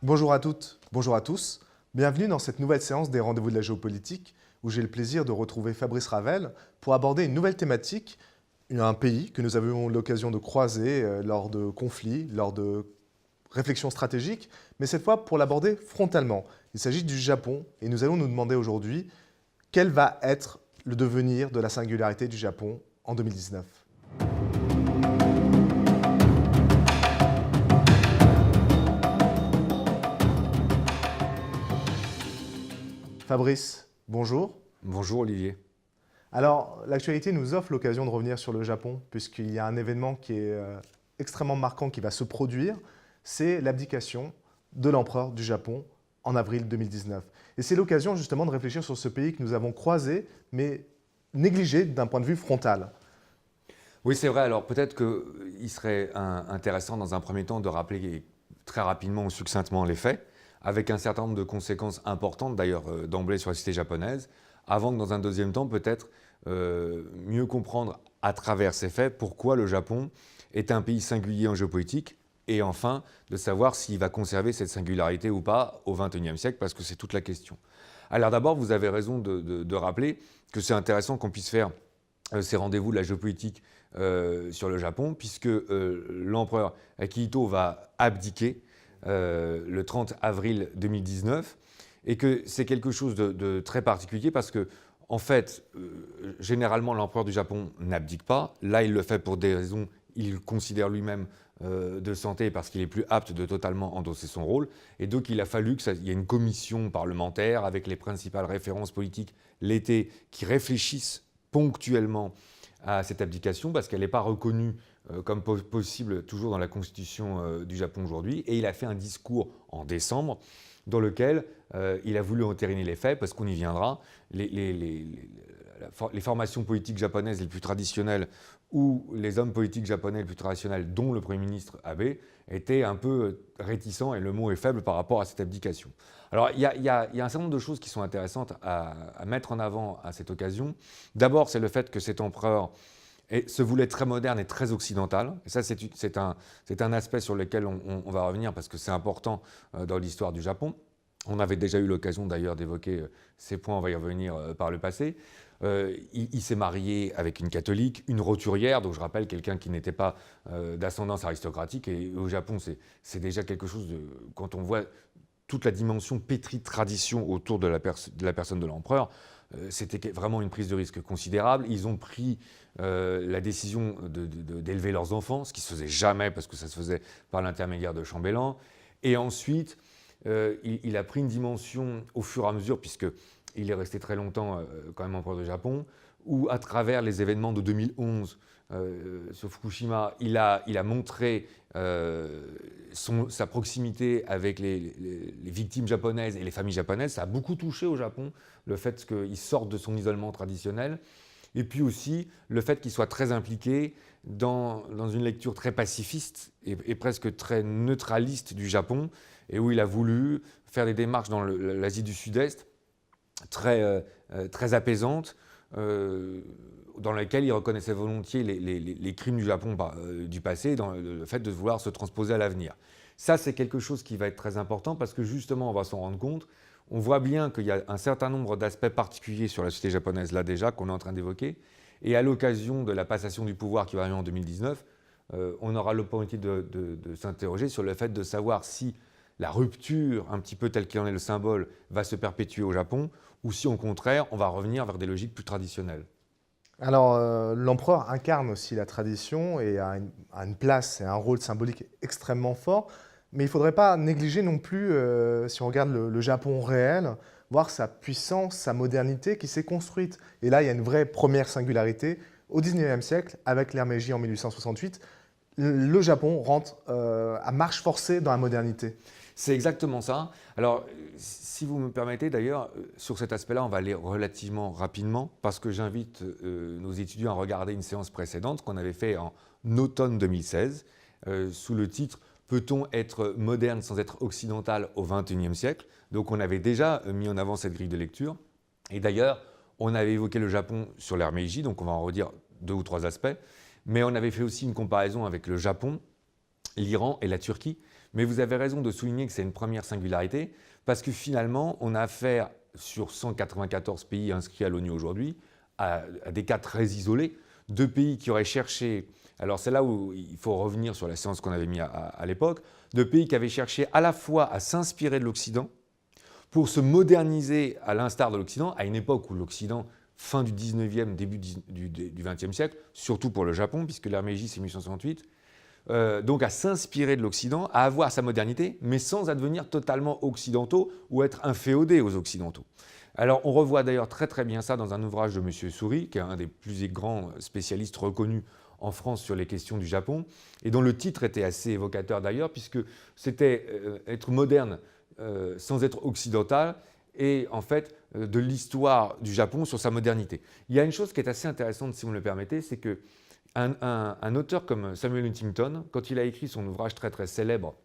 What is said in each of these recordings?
Bonjour à toutes, bonjour à tous. Bienvenue dans cette nouvelle séance des Rendez-vous de la géopolitique où j'ai le plaisir de retrouver Fabrice Ravel pour aborder une nouvelle thématique, un pays que nous avons eu l'occasion de croiser lors de conflits, lors de réflexions stratégiques, mais cette fois pour l'aborder frontalement. Il s'agit du Japon et nous allons nous demander aujourd'hui quel va être le devenir de la singularité du Japon en 2019. Fabrice, bonjour. Bonjour Olivier. Alors, l'actualité nous offre l'occasion de revenir sur le Japon, puisqu'il y a un événement qui est extrêmement marquant qui va se produire, c'est l'abdication de l'empereur du Japon en avril 2019. Et c'est l'occasion justement de réfléchir sur ce pays que nous avons croisé, mais négligé d'un point de vue frontal. Oui, c'est vrai. Alors peut-être qu'il serait intéressant dans un premier temps de rappeler très rapidement ou succinctement les faits, avec un certain nombre de conséquences importantes d'ailleurs d'emblée sur la société japonaise, avant que dans un deuxième temps peut-être mieux comprendre à travers ces faits pourquoi le Japon est un pays singulier en géopolitique, et enfin de savoir s'il va conserver cette singularité ou pas au XXIe siècle, parce que c'est toute la question. Alors d'abord, vous avez raison de rappeler que c'est intéressant qu'on puisse faire ces rendez-vous de la géopolitique sur le Japon, puisque l'empereur Akihito va abdiquer le 30 avril 2019, et que c'est quelque chose de très particulier parce que, en fait, généralement, l'empereur du Japon n'abdique pas. Là, il le fait pour des raisons, il considère lui-même de santé parce qu'il est plus apte de totalement endosser son rôle. Et donc, il a fallu qu'il y ait une commission parlementaire avec les principales références politiques l'été qui réfléchissent ponctuellement à cette abdication parce qu'elle n'est pas reconnue comme possible toujours dans la constitution du Japon aujourd'hui. Et il a fait un discours en décembre dans lequel il a voulu entériner les faits, parce qu'on y viendra. Les formations politiques japonaises les plus traditionnelles ou les hommes politiques japonais les plus traditionnels, dont le Premier ministre Abe, étaient un peu réticents, et le mot est faible par rapport à cette abdication. Alors il y a un certain nombre de choses qui sont intéressantes à mettre en avant à cette occasion. D'abord, c'est le fait que cet empereur se voulait très moderne et très occidental. Et ça, c'est un aspect sur lequel on va revenir parce que c'est important dans l'histoire du Japon. On avait déjà eu l'occasion d'ailleurs d'évoquer ces points, on va y revenir par le passé. Il s'est marié avec une catholique, une roturière, donc je rappelle quelqu'un qui n'était pas d'ascendance aristocratique. Et au Japon, c'est déjà quelque chose de... Quand on voit toute la dimension pétrie de tradition autour de la personne de l'empereur, c'était vraiment une prise de risque considérable. Ils ont pris la décision d'élever leurs enfants, ce qui ne se faisait jamais parce que ça se faisait par l'intermédiaire de chambellans. Et ensuite, il a pris une dimension au fur et à mesure, puisqu'il est resté très longtemps quand même empereur du Japon, où à travers les événements de 2011 sur Fukushima, il a montré sa proximité avec les victimes japonaises et les familles japonaises. Ça a beaucoup touché au Japon, le fait qu'il sorte de son isolement traditionnel. Et puis aussi le fait qu'il soit très impliqué dans une lecture très pacifiste et presque très neutraliste du Japon, et où il a voulu faire des démarches dans l'Asie du Sud-Est très apaisantes, dans lesquelles il reconnaissait volontiers les crimes du Japon du passé, dans le fait de vouloir se transposer à l'avenir. Ça, c'est quelque chose qui va être très important parce que justement, on va s'en rendre compte. On voit bien qu'il y a un certain nombre d'aspects particuliers sur la société japonaise là déjà qu'on est en train d'évoquer. Et à l'occasion de la passation du pouvoir qui va arriver en 2019, on aura l'opportunité de s'interroger sur le fait de savoir si la rupture, un petit peu telle qu'il en est le symbole, va se perpétuer au Japon, ou si au contraire, on va revenir vers des logiques plus traditionnelles. Alors, l'empereur incarne aussi la tradition et a une place et un rôle symbolique extrêmement fort. Mais il ne faudrait pas négliger non plus, si on regarde le Japon réel, voir sa puissance, sa modernité qui s'est construite. Et là, il y a une vraie première singularité. Au XIXe siècle, avec l'ère Meiji en 1868, le Japon rentre à marche forcée dans la modernité. C'est exactement ça. Alors, si vous me permettez d'ailleurs, sur cet aspect-là, on va aller relativement rapidement parce que j'invite nos étudiants à regarder une séance précédente qu'on avait fait en automne 2016 sous le titre « Peut-on être moderne sans être occidental au XXIe siècle ?» Donc on avait déjà mis en avant cette grille de lecture. Et d'ailleurs, on avait évoqué le Japon sur l'ère Meiji, donc on va en redire 2 ou 3 aspects. Mais on avait fait aussi une comparaison avec le Japon, l'Iran et la Turquie, Mais vous avez raison de souligner que c'est une première singularité, parce que finalement, on a affaire, sur 194 pays inscrits à l'ONU aujourd'hui, à des cas très isolés, de pays qui auraient cherché, alors c'est là où il faut revenir sur la séance qu'on avait mise à l'époque, de pays qui avaient cherché à la fois à s'inspirer de l'Occident, pour se moderniser à l'instar de l'Occident, à une époque où l'Occident, fin du 19e, début du 20e siècle, surtout pour le Japon, puisque l'ère Meiji c'est 1868, donc à s'inspirer de l'Occident, à avoir sa modernité, mais sans advenir totalement occidentaux ou être inféodés aux Occidentaux. Alors on revoit d'ailleurs très très bien ça dans un ouvrage de M. Souris, qui est un des plus grands spécialistes reconnus en France sur les questions du Japon, et dont le titre était assez évocateur d'ailleurs, puisque c'était être moderne sans être occidental, et en fait de l'histoire du Japon sur sa modernité. Il y a une chose qui est assez intéressante, si vous me le permettez, c'est que un auteur comme Samuel Huntington, quand il a écrit son ouvrage très très célèbre,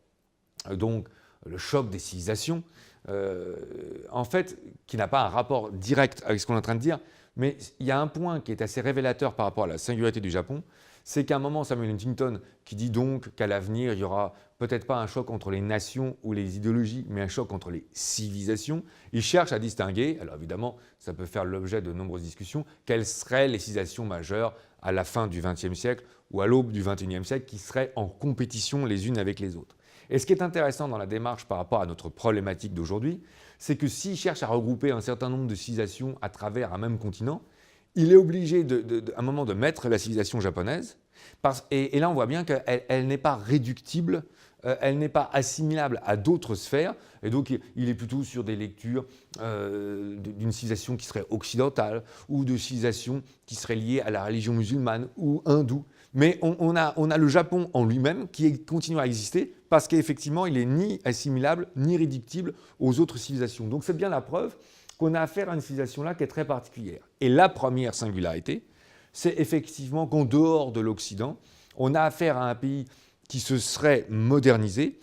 donc Le choc des civilisations, en fait, qui n'a pas un rapport direct avec ce qu'on est en train de dire, mais il y a un point qui est assez révélateur par rapport à la singularité du Japon, c'est qu'à un moment, Samuel Huntington, qui dit donc qu'à l'avenir, il y aura peut-être pas un choc entre les nations ou les idéologies, mais un choc entre les civilisations, il cherche à distinguer, alors évidemment, ça peut faire l'objet de nombreuses discussions, quelles seraient les civilisations majeures à la fin du XXe siècle ou à l'aube du XXIe siècle qui seraient en compétition les unes avec les autres. Et ce qui est intéressant dans la démarche par rapport à notre problématique d'aujourd'hui, c'est que s'il cherche à regrouper un certain nombre de civilisations à travers un même continent, il est obligé à un moment de mettre la civilisation japonaise, et là on voit bien qu'elle n'est pas réductible, elle n'est pas assimilable à d'autres sphères, et donc il est plutôt sur des lectures d'une civilisation qui serait occidentale, ou de civilisation qui serait liée à la religion musulmane ou hindoue. Mais on a le Japon en lui-même qui continue à exister parce qu'effectivement, il n'est ni assimilable ni réductible aux autres civilisations. Donc c'est bien la preuve qu'on a affaire à une civilisation-là qui est très particulière. Et la première singularité, c'est effectivement qu'en dehors de l'Occident, on a affaire à un pays qui se serait modernisé,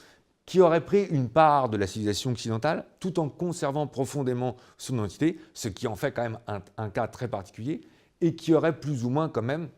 qui aurait pris une part de la civilisation occidentale tout en conservant profondément son identité, ce qui en fait quand même un cas très particulier, et qui aurait plus ou moins quand même,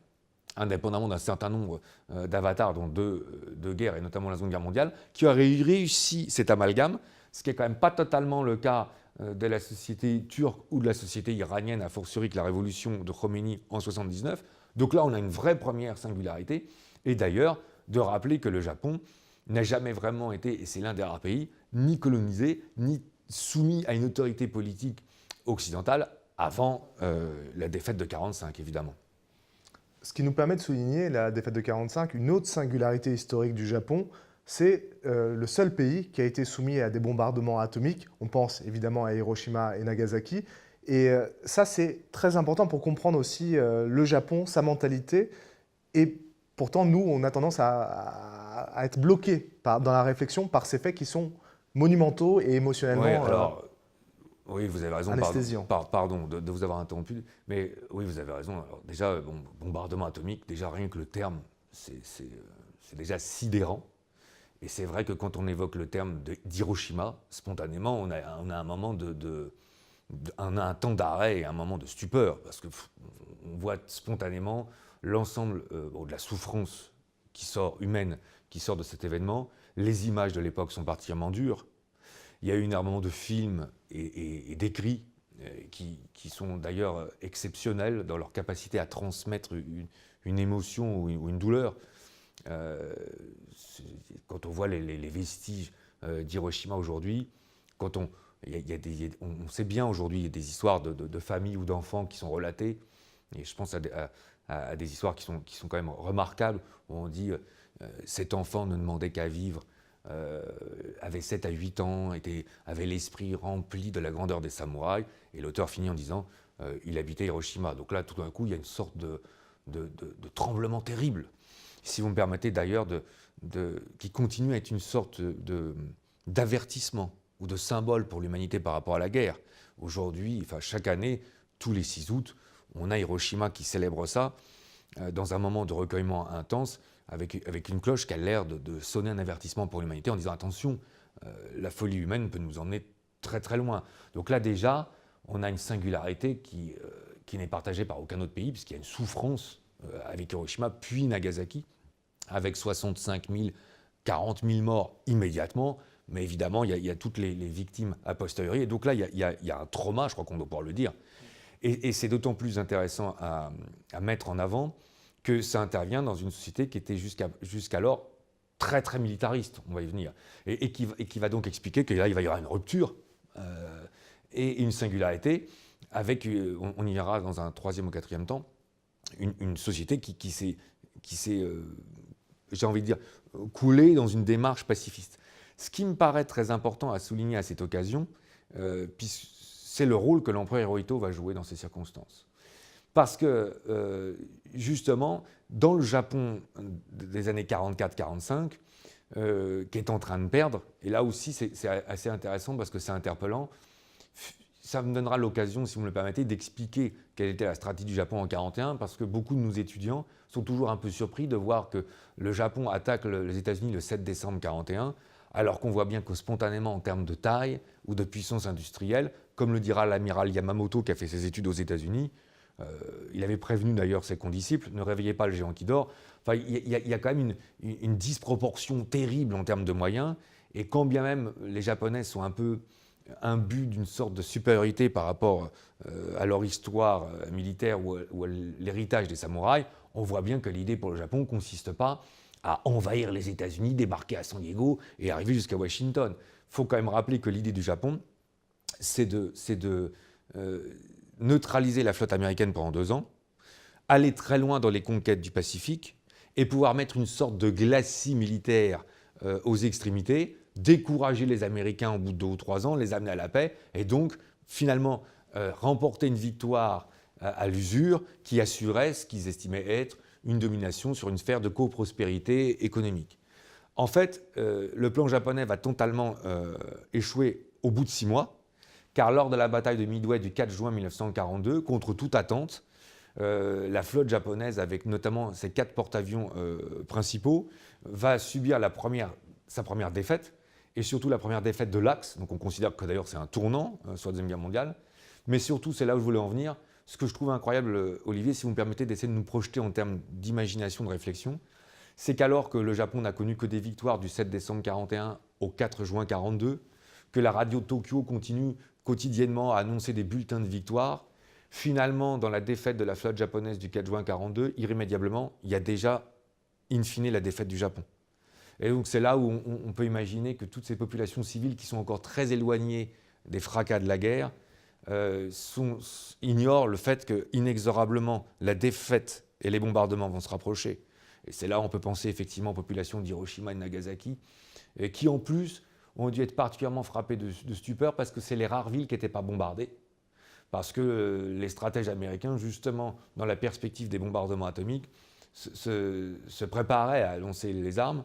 indépendamment d'un certain nombre d'avatars, dont deux guerres, et notamment la Seconde Guerre mondiale, qui aurait réussi cet amalgame, ce qui n'est quand même pas totalement le cas de la société turque ou de la société iranienne, a fortiori que la révolution de Khomeini en 1979. Donc là, on a une vraie première singularité. Et d'ailleurs, de rappeler que le Japon n'a jamais vraiment été, et c'est l'un des rares pays, ni colonisé, ni soumis à une autorité politique occidentale avant la défaite de 1945, évidemment. Ce qui nous permet de souligner la défaite de 1945, une autre singularité historique du Japon, c'est le seul pays qui a été soumis à des bombardements atomiques. On pense évidemment à Hiroshima et Nagasaki. Et ça, c'est très important pour comprendre aussi le Japon, sa mentalité. Et pourtant, nous, on a tendance à être bloqués dans la réflexion par ces faits qui sont monumentaux et émotionnellement oui, vous avez raison, anesthésiants. pardon de vous avoir interrompu, mais oui, vous avez raison. Alors, déjà, bombardement atomique, déjà rien que le terme, c'est déjà sidérant. Et c'est vrai que quand on évoque le terme d'Hiroshima, spontanément, on a un moment on a un temps d'arrêt et un moment de stupeur, parce qu'on voit spontanément l'ensemble de la souffrance humaine qui sort de cet événement. Les images de l'époque sont particulièrement dures. Il y a eu énormément de films et d'écrits qui sont d'ailleurs exceptionnels dans leur capacité à transmettre une émotion ou une douleur. Quand on voit les vestiges d'Hiroshima aujourd'hui, on sait bien aujourd'hui, il y a des histoires de familles ou d'enfants qui sont relatées, et je pense à des histoires qui sont quand même remarquables, où on dit cet enfant ne demandait qu'à vivre, avait 7 à 8 ans, avait l'esprit rempli de la grandeur des samouraïs, et l'auteur finit en disant il habitait Hiroshima. Donc là, tout d'un coup, il y a une sorte de tremblement terrible. Si vous me permettez d'ailleurs, qui continue à être une sorte d'avertissement ou de symbole pour l'humanité par rapport à la guerre. Aujourd'hui, chaque année, tous les 6 août, on a Hiroshima qui célèbre ça dans un moment de recueillement intense, avec une cloche qui a l'air de sonner un avertissement pour l'humanité en disant attention, la folie humaine peut nous emmener très très loin. Donc là déjà, on a une singularité qui n'est partagée par aucun autre pays, puisqu'il y a une souffrance avec Hiroshima, puis Nagasaki, avec 65 000 40 000 morts immédiatement, mais évidemment, il y a toutes les victimes a posteriori. Et donc là, il y a un trauma, je crois qu'on doit pouvoir le dire. Et c'est d'autant plus intéressant à mettre en avant que ça intervient dans une société qui était jusqu'alors très, très militariste, on va y venir. Et qui va donc expliquer que là, il va y avoir une rupture et une singularité avec, on y verra dans un troisième ou quatrième temps, une société qui s'est, j'ai envie de dire, coulée dans une démarche pacifiste. Ce qui me paraît très important à souligner à cette occasion, c'est le rôle que l'empereur Hirohito va jouer dans ces circonstances. Parce que, justement, dans le Japon des années 44-45, qui est en train de perdre, et là aussi c'est assez intéressant parce que c'est interpellant, ça me donnera l'occasion, si vous me le permettez, d'expliquer quelle était la stratégie du Japon en 1941, parce que beaucoup de nos étudiants sont toujours un peu surpris de voir que le Japon attaque les États-Unis le 7 décembre 1941, alors qu'on voit bien que spontanément, en termes de taille ou de puissance industrielle, comme le dira l'amiral Yamamoto qui a fait ses études aux États-Unis, il avait prévenu d'ailleurs ses condisciples, ne réveillez pas le géant qui dort. Enfin, il y a quand même une disproportion terrible en termes de moyens, et quand bien même les Japonais sont un peu imbus d'une sorte de supériorité par rapport à leur histoire militaire ou à l'héritage des samouraïs, on voit bien que l'idée pour le Japon ne consiste pas à envahir les États-Unis, débarquer à San Diego et arriver jusqu'à Washington. Il faut quand même rappeler que l'idée du Japon, c'est de neutraliser la flotte américaine pendant 2 ans, aller très loin dans les conquêtes du Pacifique et pouvoir mettre une sorte de glacis militaire aux extrémités, décourager les Américains au bout de 2 ou 3 ans, les amener à la paix et donc finalement remporter une victoire à l'usure qui assurait ce qu'ils estimaient être une domination sur une sphère de coprospérité économique. En fait, le plan japonais va totalement échouer au bout de 6 mois, car lors de la bataille de Midway du 4 juin 1942, contre toute attente, la flotte japonaise, avec notamment ses 4 porte-avions principaux, va subir sa première défaite, et surtout la première défaite de l'Axe. Donc on considère que d'ailleurs c'est un tournant sur la Deuxième Guerre mondiale. Mais surtout, c'est là où je voulais en venir. Ce que je trouve incroyable, Olivier, si vous me permettez d'essayer de nous projeter en termes d'imagination, de réflexion, c'est qu'alors que le Japon n'a connu que des victoires du 7 décembre 1941 au 4 juin 1942, que la radio de Tokyo continue quotidiennement à annoncer des bulletins de victoire, finalement, dans la défaite de la flotte japonaise du 4 juin 1942, irrémédiablement, il y a déjà, in fine, la défaite du Japon. Et donc c'est là où on peut imaginer que toutes ces populations civiles qui sont encore très éloignées des fracas de la guerre ignorent le fait que, inexorablement, la défaite et les bombardements vont se rapprocher. Et c'est là où on peut penser effectivement aux populations d'Hiroshima et de Nagasaki, qui en plus ont dû être particulièrement frappées de stupeur parce que c'est les rares villes qui n'étaient pas bombardées. Parce que les stratèges américains, justement, dans la perspective des bombardements atomiques, se préparaient à lancer les armes.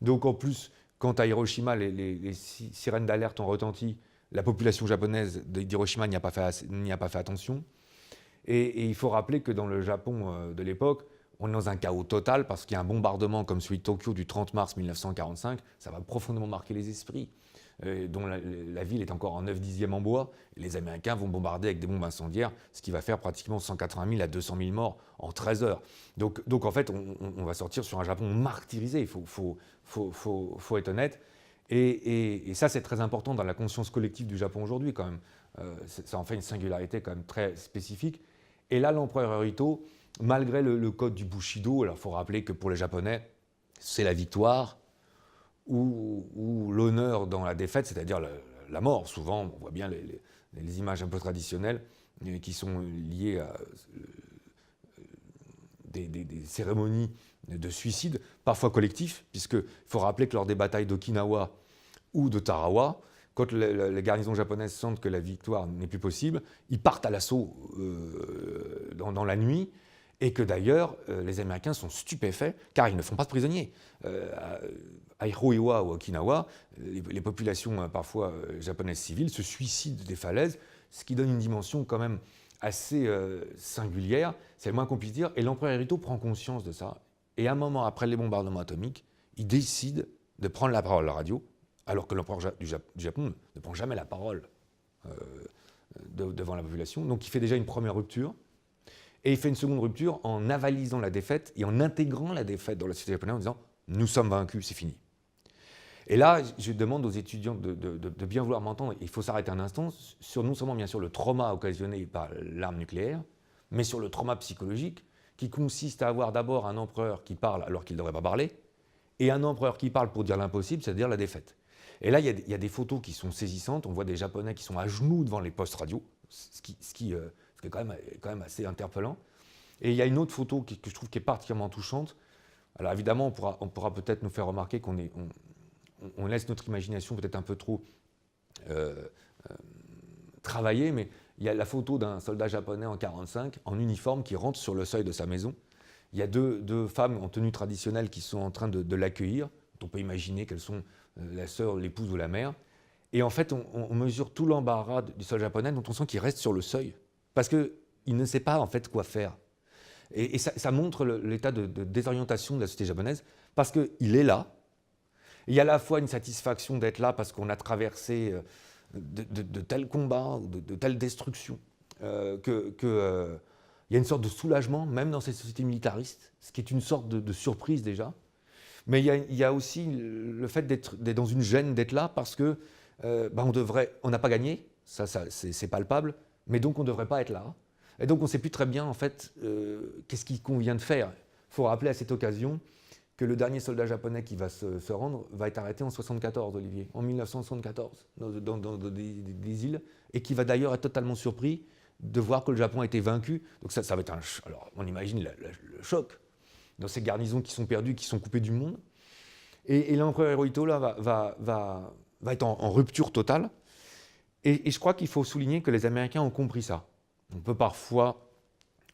Donc en plus, quand à Hiroshima, les sirènes d'alerte ont retenti, la population japonaise d'Hiroshima n'y a pas fait attention. Et il faut rappeler que dans le Japon de l'époque, on est dans un chaos total parce qu'il y a un bombardement comme celui de Tokyo du 30 mars 1945, ça va profondément marquer les esprits, dont la ville est encore en 9/10 en bois. Et les Américains vont bombarder avec des bombes incendiaires, ce qui va faire pratiquement 180 000 à 200 000 morts en 13 heures. Donc en fait, on va sortir sur un Japon martyrisé, il faut être honnête. Et ça, c'est très important dans la conscience collective du Japon aujourd'hui quand même. Ça en fait une singularité quand même très spécifique. Et là, l'empereur Hirohito, malgré le code du Bushido, alors il faut rappeler que pour les Japonais, c'est la victoire ou l'honneur dans la défaite, c'est-à-dire la mort. Souvent, on voit bien les images un peu traditionnelles qui sont liées à des cérémonies de suicide, parfois collectifs, puisqu'il faut rappeler que lors des batailles d'Okinawa ou de Tarawa, quand les garnisons japonaises sentent que la victoire n'est plus possible, ils partent à l'assaut dans la nuit, et que d'ailleurs, les Américains sont stupéfaits, car ils ne font pas de prisonniers. À Hiroiwa ou Okinawa, les populations parfois japonaises civiles se suicident des falaises, ce qui donne une dimension quand même assez singulière, c'est le moins qu'on puisse dire, et l'empereur Hirohito prend conscience de ça, et un moment après les bombardements atomiques, il décide de prendre la parole à la radio, alors que l'empereur du Japon ne prend jamais la parole devant la population. Donc il fait déjà une première rupture, et il fait une seconde rupture en avalisant la défaite et en intégrant la défaite dans la société japonaise en disant « nous sommes vaincus, c'est fini ». Et là, je demande aux étudiants de bien vouloir m'entendre. Il faut s'arrêter un instant sur non seulement bien sûr le trauma occasionné par l'arme nucléaire, mais sur le trauma psychologique qui consiste à avoir d'abord un empereur qui parle alors qu'il ne devrait pas parler, et un empereur qui parle pour dire l'impossible, c'est-à-dire la défaite. Et là, il y a des photos qui sont saisissantes. On voit des Japonais qui sont à genoux devant les postes radio, ce qui est quand même assez interpellant. Et il y a une autre photo que je trouve qui est particulièrement touchante. Alors évidemment, on pourra peut-être nous faire remarquer on laisse notre imagination peut-être un peu trop travailler, mais il y a la photo d'un soldat japonais en 1945, en uniforme, qui rentre sur le seuil de sa maison. Il y a deux femmes en tenue traditionnelle qui sont en train de l'accueillir. On peut imaginer qu'elles sont la sœur, l'épouse ou la mère. Et en fait, on mesure tout l'embarras du soldat japonais dont on sent qu'il reste sur le seuil. Parce qu'il ne sait pas en fait quoi faire. Et ça montre l'état de désorientation de la société japonaise, parce qu'il est là. Il y a à la fois une satisfaction d'être là parce qu'on a traversé de tels combats, de telles destructions, il y a une sorte de soulagement, même dans ces sociétés militaristes, ce qui est une sorte de surprise déjà. Mais il y a aussi le fait d'être dans une gêne, d'être là, parce que on n'a pas gagné, ça c'est palpable, mais donc on ne devrait pas être là. Et donc on ne sait plus très bien en fait qu'est-ce qu'il convient de faire. Il faut rappeler à cette occasion que le dernier soldat japonais qui va se rendre va être arrêté en 1974, Olivier, en 1974, dans des îles, et qui va d'ailleurs être totalement surpris de voir que le Japon a été vaincu. Donc ça va être alors on imagine le choc dans ces garnisons qui sont perdues, qui sont coupées du monde. Et l'empereur Hirohito là, va être en rupture totale. Et je crois qu'il faut souligner que les Américains ont compris ça. On peut parfois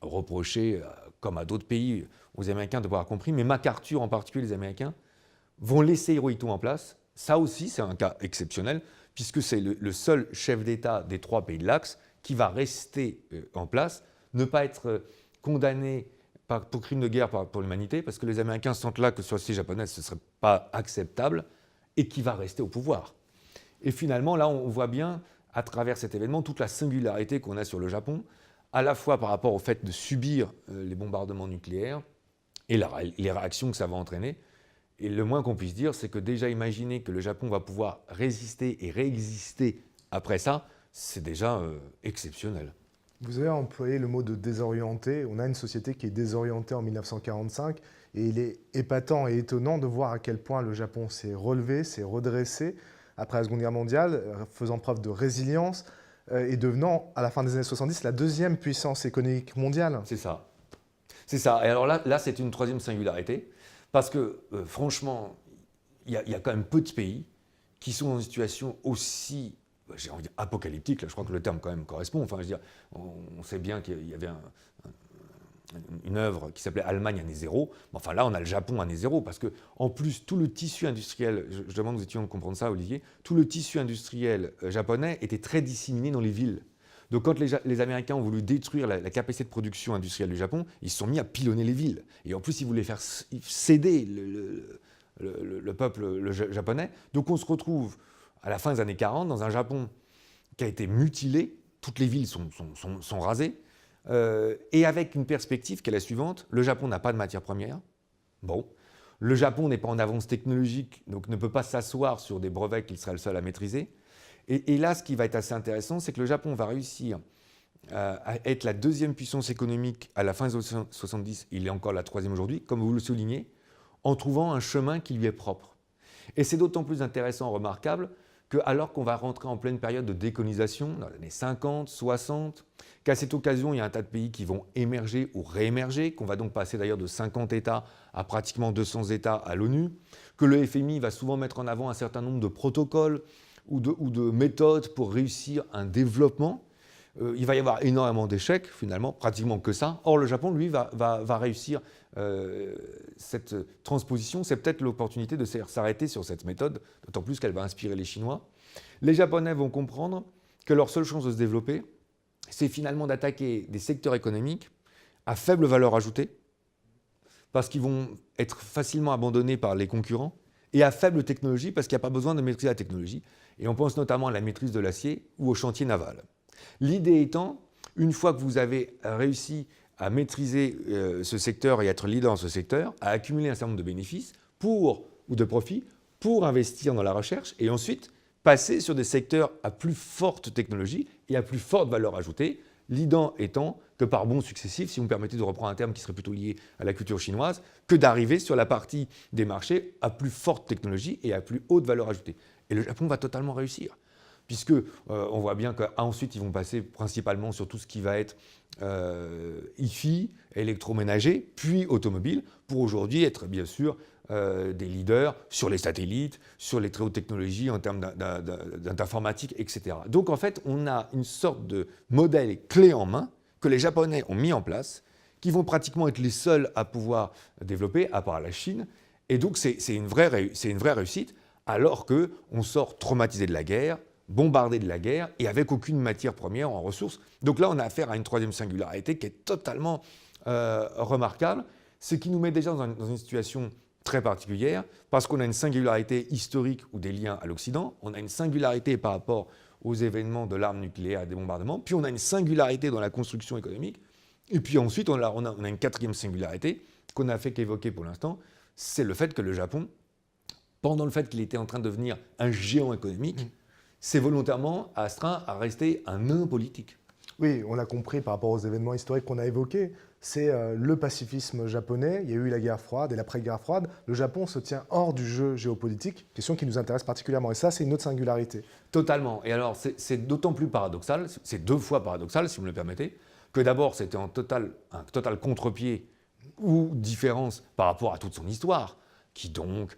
reprocher, comme à d'autres pays, aux Américains de l'avoir compris, mais MacArthur en particulier, les Américains, vont laisser Hirohito en place. Ça aussi, c'est un cas exceptionnel, puisque c'est le seul chef d'État des 3 pays de l'Axe qui va rester en place, ne pas être condamné pour crime de guerre pour l'humanité, parce que les Américains sentent là que sur la société japonaise, ce ne serait pas acceptable, et qui va rester au pouvoir. Et finalement, là, on voit bien, à travers cet événement, toute la singularité qu'on a sur le Japon, à la fois par rapport au fait de subir les bombardements nucléaires et les réactions que ça va entraîner. Et le moins qu'on puisse dire, c'est que déjà imaginer que le Japon va pouvoir résister et réexister après ça, c'est déjà exceptionnel. Vous avez employé le mot de désorienté. On a une société qui est désorientée en 1945 et il est épatant et étonnant de voir à quel point le Japon s'est relevé, s'est redressé après la Seconde Guerre mondiale, faisant preuve de résilience et devenant, à la fin des années 70, la 2e puissance économique mondiale. C'est ça. C'est ça. Et alors là c'est une 3e singularité, parce que franchement, il y a quand même peu de pays qui sont dans une situation aussi, j'ai envie de dire apocalyptique, là je crois que le terme quand même correspond. Enfin, je veux dire, on sait bien qu'il y avait une œuvre qui s'appelait Allemagne année zéro. Enfin là, on a le Japon année zéro, parce que en plus, tout le tissu industriel, je demande aux étudiants de comprendre ça, Olivier, tout le tissu industriel japonais était très disséminé dans les villes. Donc quand les Américains ont voulu détruire la capacité de production industrielle du Japon, ils se sont mis à pilonner les villes. Et en plus, ils voulaient faire céder le peuple japonais. Donc on se retrouve à la fin des années 40 dans un Japon qui a été mutilé, toutes les villes sont rasées, et avec une perspective qui est la suivante: le Japon n'a pas de matières premières. Bon. Le Japon n'est pas en avance technologique, donc ne peut pas s'asseoir sur des brevets qu'il serait le seul à maîtriser. Et là, ce qui va être assez intéressant, c'est que le Japon va réussir à être la 2e puissance économique à la fin des années 70, il est encore la 3e aujourd'hui, comme vous le soulignez, en trouvant un chemin qui lui est propre. Et c'est d'autant plus intéressant, remarquable, alors qu'on va rentrer en pleine période de décolonisation, dans les années 50, 60, qu'à cette occasion, il y a un tas de pays qui vont émerger ou réémerger, qu'on va donc passer d'ailleurs de 50 États à pratiquement 200 États à l'ONU, que le FMI va souvent mettre en avant un certain nombre de protocoles ou de méthodes pour réussir un développement. Il va y avoir énormément d'échecs, finalement, pratiquement que ça. Or, le Japon, lui, va réussir cette transposition. C'est peut-être l'opportunité de s'arrêter sur cette méthode, d'autant plus qu'elle va inspirer les Chinois. Les Japonais vont comprendre que leur seule chance de se développer, c'est finalement d'attaquer des secteurs économiques à faible valeur ajoutée, parce qu'ils vont être facilement abandonnés par les concurrents, et à faible technologie, parce qu'il n'y a pas besoin de maîtriser la technologie. Et on pense notamment à la maîtrise de l'acier ou au chantier naval. L'idée étant, une fois que vous avez réussi à maîtriser ce secteur et être leader dans ce secteur, à accumuler un certain nombre de bénéfices ou de profits, pour investir dans la recherche et ensuite passer sur des secteurs à plus forte technologie et à plus forte valeur ajoutée, l'idée étant que par bond successif, si vous me permettez de reprendre un terme qui serait plutôt lié à la culture chinoise, que d'arriver sur la partie des marchés à plus forte technologie et à plus haute valeur ajoutée. Et le Japon va totalement réussir, puisque on voit bien qu'ensuite ils vont passer principalement sur tout ce qui va être IFI, électroménager, puis automobile, pour aujourd'hui être bien sûr des leaders sur les satellites, sur les très hautes technologies en termes d'informatique, etc. Donc en fait, on a une sorte de modèle clé en main que les Japonais ont mis en place, qui vont pratiquement être les seuls à pouvoir développer, à part la Chine. Et donc c'est une vraie réussite, alors qu'on sort traumatisé de la guerre, bombardé de la guerre et avec aucune matière première en ressources. Donc là, on a affaire à une troisième singularité qui est totalement remarquable, ce qui nous met déjà dans une situation très particulière, parce qu'on a une singularité historique ou des liens à l'Occident, on a une singularité par rapport aux événements de l'arme nucléaire et des bombardements, puis on a une singularité dans la construction économique, et puis ensuite on a une quatrième singularité qu'on n'a fait qu'évoquer pour l'instant, c'est le fait que le Japon, pendant le fait qu'il était en train de devenir un géant économique, s'est volontairement astreint à rester un nain politique. Oui, on l'a compris par rapport aux événements historiques qu'on a évoqués. C'est le pacifisme japonais. Il y a eu la guerre froide et l'après-guerre froide. Le Japon se tient hors du jeu géopolitique, question qui nous intéresse particulièrement. Et ça, c'est une autre singularité. Totalement. Et alors, c'est d'autant plus paradoxal, c'est deux fois paradoxal, si vous me le permettez, que d'abord, c'était un total contre-pied ou différence par rapport à toute son histoire, qui donc,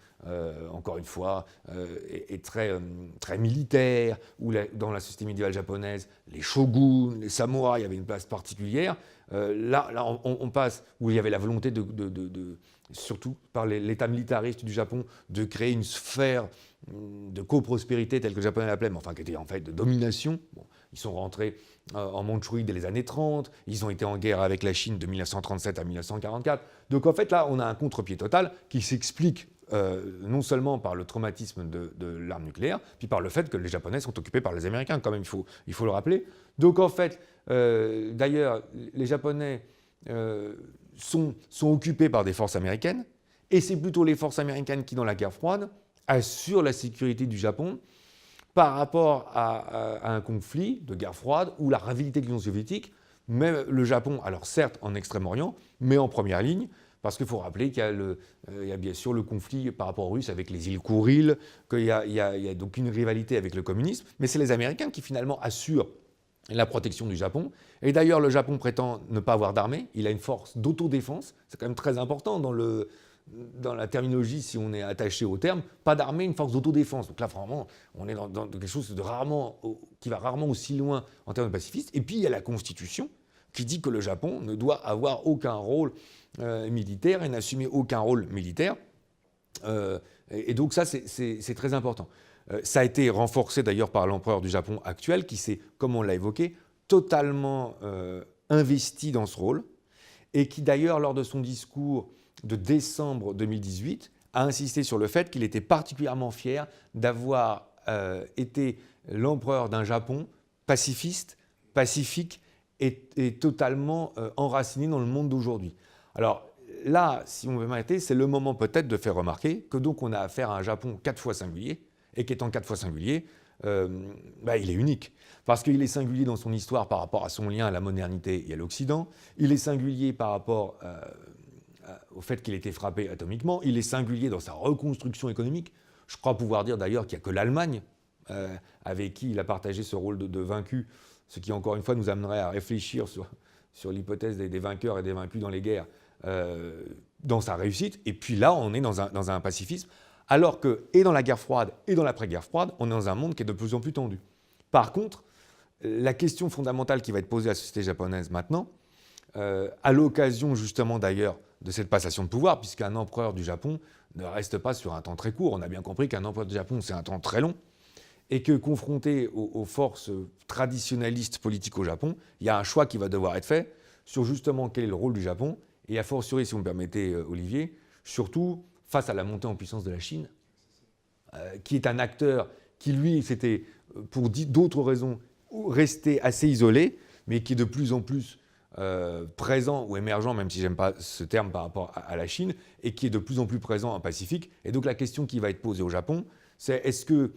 encore une fois, est très militaire, où dans la société médiévale japonaise, les shoguns, les samouraïs avaient une place particulière. Là on passe, où il y avait la volonté surtout par l'état militariste du Japon, de créer une sphère de coprospérité, telle que les Japonais l'appelaient, mais enfin qui était en fait de domination. Bon, ils sont rentrés en Mandchourie dès les années 30, ils ont été en guerre avec la Chine de 1937 à 1944. Donc en fait là, on a un contre-pied total qui s'explique non seulement par le traumatisme de l'arme nucléaire, puis par le fait que les Japonais sont occupés par les Américains, quand même, il faut le rappeler. Donc en fait, d'ailleurs, les Japonais sont occupés par des forces américaines, et c'est plutôt les forces américaines qui, dans la guerre froide, assurent la sécurité du Japon par rapport à un conflit de guerre froide où la rivalité de l'Union soviétique met le Japon, alors certes en Extrême-Orient, mais en première ligne, parce qu'il faut rappeler qu'il y a bien sûr le conflit par rapport aux Russes avec les îles Kouril, qu'il y a donc une rivalité avec le communisme, mais c'est les Américains qui finalement assurent la protection du Japon. Et d'ailleurs, le Japon prétend ne pas avoir d'armée, il a une force d'autodéfense, c'est quand même très important dans la terminologie, si on est attaché au terme, pas d'armée, une force d'autodéfense. Donc là, vraiment, on est dans quelque chose qui va rarement aussi loin en termes de pacifisme. Et puis, il y a la Constitution qui dit que le Japon ne doit avoir aucun rôle militaire et n'assumer aucun rôle militaire. Et donc ça, c'est très important. Ça a été renforcé d'ailleurs par l'empereur du Japon actuel, qui s'est, comme on l'a évoqué, totalement investi dans ce rôle, et qui d'ailleurs, lors de son discours de décembre 2018, a insisté sur le fait qu'il était particulièrement fier d'avoir été l'empereur d'un Japon pacifiste, pacifique et totalement enraciné dans le monde d'aujourd'hui. Alors là, si on veut m'arrêter, c'est le moment peut-être de faire remarquer que donc on a affaire à un Japon 4 fois singulier, et qu'étant 4 fois singulier, il est unique. Parce qu'il est singulier dans son histoire par rapport à son lien à la modernité et à l'Occident, il est singulier par rapport au fait qu'il ait été frappé atomiquement, il est singulier dans sa reconstruction économique. Je crois pouvoir dire d'ailleurs qu'il n'y a que l'Allemagne avec qui il a partagé ce rôle de vaincu, ce qui encore une fois nous amènerait à réfléchir sur l'hypothèse des vainqueurs et des vaincus dans les guerres, dans sa réussite. Et puis là, on est dans un pacifisme, alors que, et dans la guerre froide et dans l'après-guerre froide, on est dans un monde qui est de plus en plus tendu. Par contre, la question fondamentale qui va être posée à la société japonaise maintenant, à l'occasion justement d'ailleurs de cette passation de pouvoir, puisqu'un empereur du Japon ne reste pas sur un temps très court, on a bien compris qu'un empereur du Japon c'est un temps très long, et que confronté aux forces traditionnalistes politiques au Japon, il y a un choix qui va devoir être fait sur justement quel est le rôle du Japon, et a fortiori, si vous me permettez Olivier, surtout face à la montée en puissance de la Chine, qui est un acteur qui, lui, s'était, pour d'autres raisons, resté assez isolé, mais qui est de plus en plus présent ou émergent, même si j'aime pas ce terme par rapport à la Chine, et qui est de plus en plus présent en Pacifique. Et donc la question qui va être posée au Japon, c'est est-ce que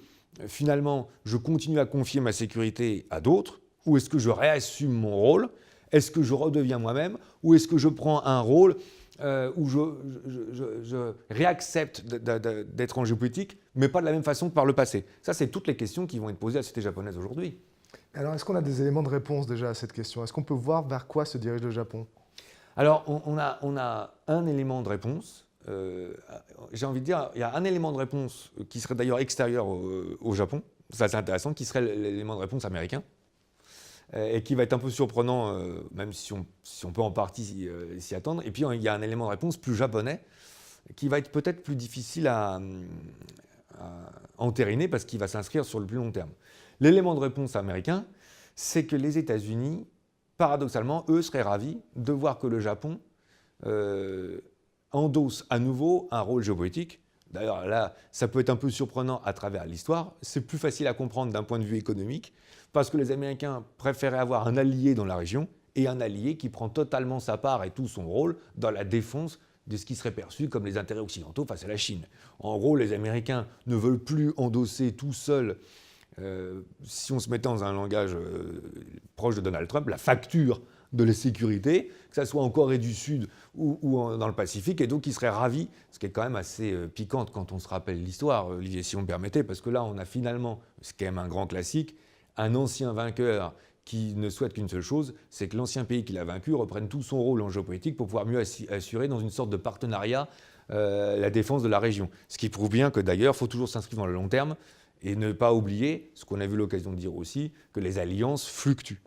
finalement je continue à confier ma sécurité à d'autres, ou est-ce que je réassume mon rôle? Est-ce que je redeviens moi-même, ou est-ce que je prends un rôle où je réaccepte d'être en géopolitique, mais pas de la même façon que par le passé? Ça, c'est toutes les questions qui vont être posées à la société japonaise aujourd'hui. Alors, est-ce qu'on a des éléments de réponse déjà à cette question? Est-ce qu'on peut voir vers quoi se dirige le Japon? Alors, on a un élément de réponse. J'ai envie de dire, il y a un élément de réponse qui serait d'ailleurs extérieur au Japon. Ça, c'est intéressant, qui serait l'élément de réponse américain. Et qui va être un peu surprenant, même si on peut en partie s'y attendre. Et puis, il y a un élément de réponse plus japonais, qui va être peut-être plus difficile à entériner, parce qu'il va s'inscrire sur le plus long terme. L'élément de réponse américain, c'est que les États-Unis, paradoxalement, eux seraient ravis de voir que le Japon endosse à nouveau un rôle géopolitique. D'ailleurs, là, ça peut être un peu surprenant à travers l'histoire. C'est plus facile à comprendre d'un point de vue économique, parce que les Américains préféraient avoir un allié dans la région et un allié qui prend totalement sa part et tout son rôle dans la défense de ce qui serait perçu comme les intérêts occidentaux face à la Chine. En gros, les Américains ne veulent plus endosser tout seuls, si on se mettait dans un langage proche de Donald Trump, la facture de la sécurité, que ce soit en Corée du Sud ou dans le Pacifique, et donc ils seraient ravis, ce qui est quand même assez piquante quand on se rappelle l'histoire, Olivier, si on me permettait, parce que là, on a finalement, c'est quand même un grand classique, un ancien vainqueur qui ne souhaite qu'une seule chose, c'est que l'ancien pays qu'il a vaincu reprenne tout son rôle en géopolitique pour pouvoir mieux assurer dans une sorte de partenariat la défense de la région. Ce qui prouve bien que d'ailleurs, il faut toujours s'inscrire dans le long terme et ne pas oublier, ce qu'on a eu l'occasion de dire aussi, que les alliances fluctuent.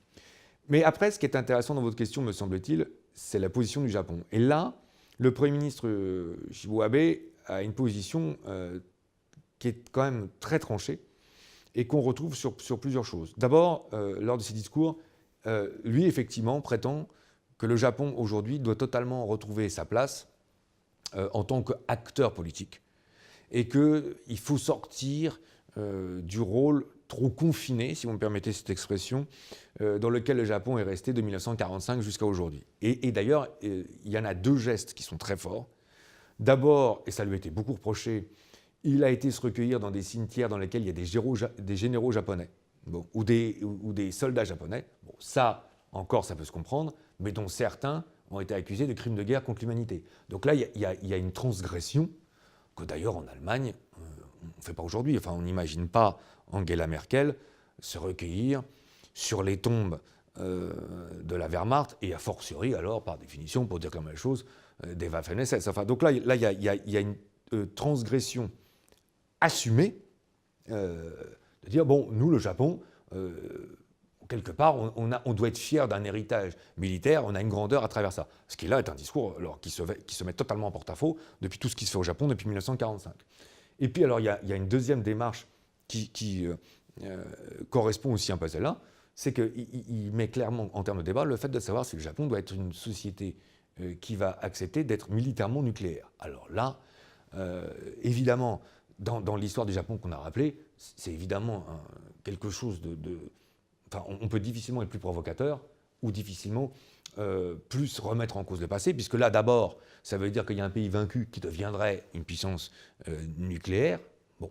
Mais après, ce qui est intéressant dans votre question, me semble-t-il, c'est la position du Japon. Et là, le Premier ministre Shinzo Abe a une position qui est quand même très tranchée et qu'on retrouve sur plusieurs choses. D'abord, lors de ses discours, lui, effectivement, prétend que le Japon, aujourd'hui, doit totalement retrouver sa place en tant qu'acteur politique et qu'il faut sortir du rôle trop confiné, si vous me permettez cette expression, dans lequel le Japon est resté de 1945 jusqu'à aujourd'hui. Et d'ailleurs, il y en a deux gestes qui sont très forts. D'abord, et ça lui a été beaucoup reproché, il a été se recueillir dans des cimetières dans lesquels il y a des généraux japonais, bon, ou des soldats japonais. Bon, ça, encore, ça peut se comprendre, mais dont certains ont été accusés de crimes de guerre contre l'humanité. Donc là, il y a une transgression que d'ailleurs en Allemagne, on ne fait pas aujourd'hui. Enfin, on n'imagine pas Angela Merkel se recueillir sur les tombes de la Wehrmacht et a fortiori, alors, par définition, pour dire comme la chose, des Waffen-SS. Enfin, donc là, il y a une transgression assumée de dire, bon, nous, le Japon, quelque part, on doit être fier d'un héritage militaire, on a une grandeur à travers ça. Ce qui là est un discours alors, qui se met totalement en porte-à-faux depuis tout ce qui se fait au Japon depuis 1945. Et puis alors il y a une deuxième démarche qui correspond aussi un peu à celle-là, c'est qu'il met clairement en termes de débat le fait de savoir si le Japon doit être une société qui va accepter d'être militairement nucléaire. Alors là, évidemment, dans l'histoire du Japon qu'on a rappelé, c'est évidemment quelque chose Enfin, on peut difficilement être plus provocateur ou difficilement plus remettre en cause le passé, puisque là, d'abord, ça veut dire qu'il y a un pays vaincu qui deviendrait une puissance nucléaire. Bon.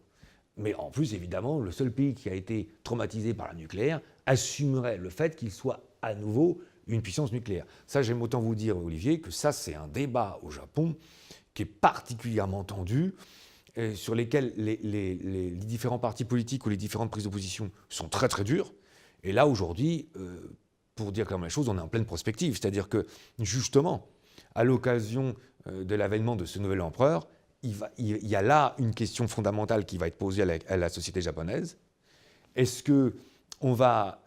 Mais en plus, évidemment, le seul pays qui a été traumatisé par la nucléaire assumerait le fait qu'il soit à nouveau une puissance nucléaire. Ça, j'aime autant vous dire, Olivier, que ça, c'est un débat au Japon qui est particulièrement tendu, sur lesquels les différents partis politiques ou les différentes prises de position sont très très dures. Et là, aujourd'hui, pour dire comme la chose, on est en pleine prospective. C'est-à-dire que, justement, à l'occasion de l'avènement de ce nouvel empereur, il y a là une question fondamentale qui va être posée à la société japonaise. Est-ce qu'on va,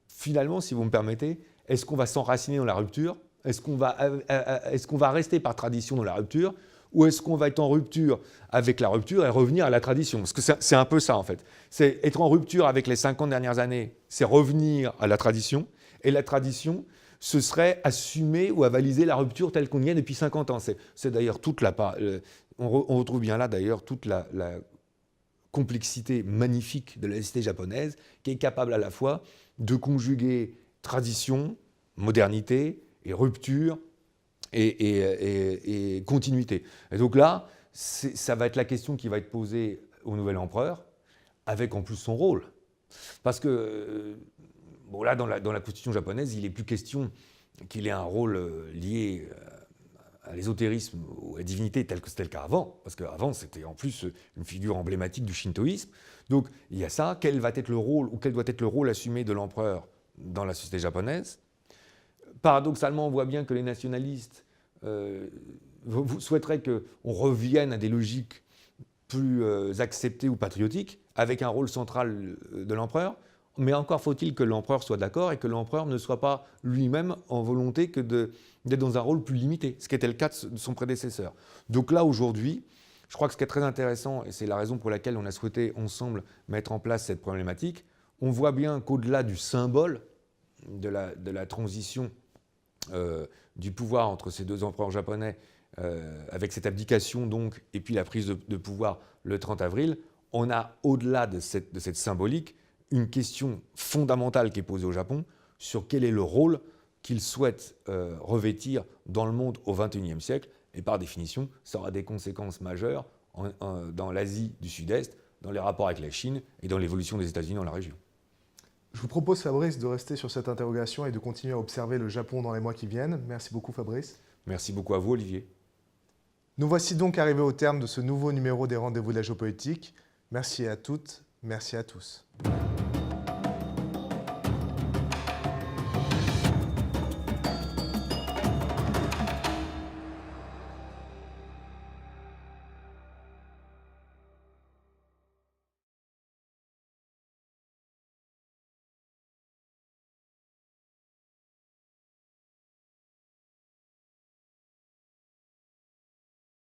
finalement, si vous me permettez, est-ce qu'on va s'enraciner dans la rupture ? Est-ce qu'on va rester par tradition dans la rupture ? Ou est-ce qu'on va être en rupture avec la rupture et revenir à la tradition ? Parce que c'est un peu ça, en fait. C'est être en rupture avec les 50 dernières années, c'est revenir à la tradition. Et la tradition, ce serait assumer ou avaliser la rupture telle qu'on y est depuis 50 ans. C'est d'ailleurs toute la... On retrouve bien là, d'ailleurs, toute la complexité magnifique de la société japonaise, qui est capable à la fois de conjuguer tradition, modernité et rupture et continuité. Et donc là, ça va être la question qui va être posée au nouvel empereur, avec en plus son rôle. Parce que, bon là, dans la constitution japonaise, il n'est plus question qu'il ait un rôle lié à l'ésotérisme ou à la divinité tel que c'était le cas avant, parce qu'avant c'était en plus une figure emblématique du shintoïsme. Donc il y a ça, quel va être le rôle, ou quel doit être le rôle assumé de l'empereur dans la société japonaise. Paradoxalement, on voit bien que les nationalistes souhaiteraient qu'on revienne à des logiques plus acceptées ou patriotiques, avec un rôle central de l'empereur. Mais encore faut-il que l'empereur soit d'accord et que l'empereur ne soit pas lui-même en volonté que d'être dans un rôle plus limité, ce qui était le cas de son prédécesseur. Donc là, aujourd'hui, je crois que ce qui est très intéressant, et c'est la raison pour laquelle on a souhaité ensemble mettre en place cette problématique, on voit bien qu'au-delà du symbole de la transition du pouvoir entre ces deux empereurs japonais, avec cette abdication donc, et puis la prise de pouvoir le 30 avril, on a, au-delà de cette symbolique, une question fondamentale qui est posée au Japon sur quel est le rôle qu'il souhaite revêtir dans le monde au XXIe siècle. Et par définition, ça aura des conséquences majeures dans l'Asie du Sud-Est, dans les rapports avec la Chine et dans l'évolution des États-Unis dans la région. Je vous propose, Fabrice, de rester sur cette interrogation et de continuer à observer le Japon dans les mois qui viennent. Merci beaucoup, Fabrice. Merci beaucoup à vous, Olivier. Nous voici donc arrivés au terme de ce nouveau numéro des Rendez-vous de la géopolitique. Merci à toutes, merci à tous.